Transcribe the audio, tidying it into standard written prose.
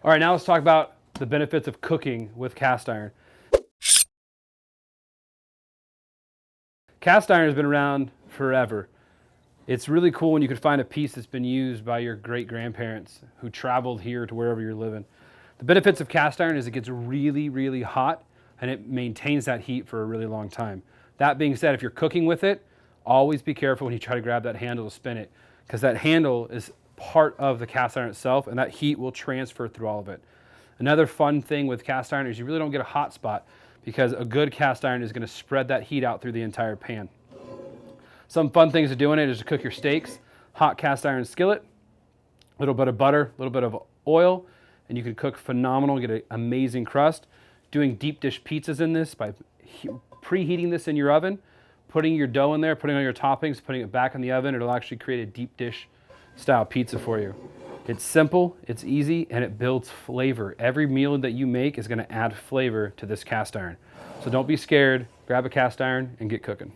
All right, now let's talk about the benefits of cooking with cast iron. Cast iron has been around forever. It's really cool when you can find a piece that's been used by your great-grandparents who traveled here to wherever you're living. The benefits of cast iron is it gets really, really hot and it maintains that heat for a really long time. That being said, if you're cooking with it, always be careful when you try to grab that handle to spin it, because that handle is part of the cast iron itself and that heat will transfer through all of it. Another fun thing with cast iron is you really don't get a hot spot because a good cast iron is going to spread that heat out through the entire pan. Some fun things to do in it is to cook your steaks. Hot cast iron skillet, a little bit of butter, a little bit of oil, and you can cook phenomenal, get an amazing crust. Doing deep dish pizzas in this by preheating this in your oven, putting your dough in there, putting on your toppings, putting it back in the oven, it'll actually create a deep dish style pizza for you. It's simple, it's easy, and it builds flavor. Every meal that you make is going to add flavor to this cast iron. So don't be scared, grab a cast iron and get cooking.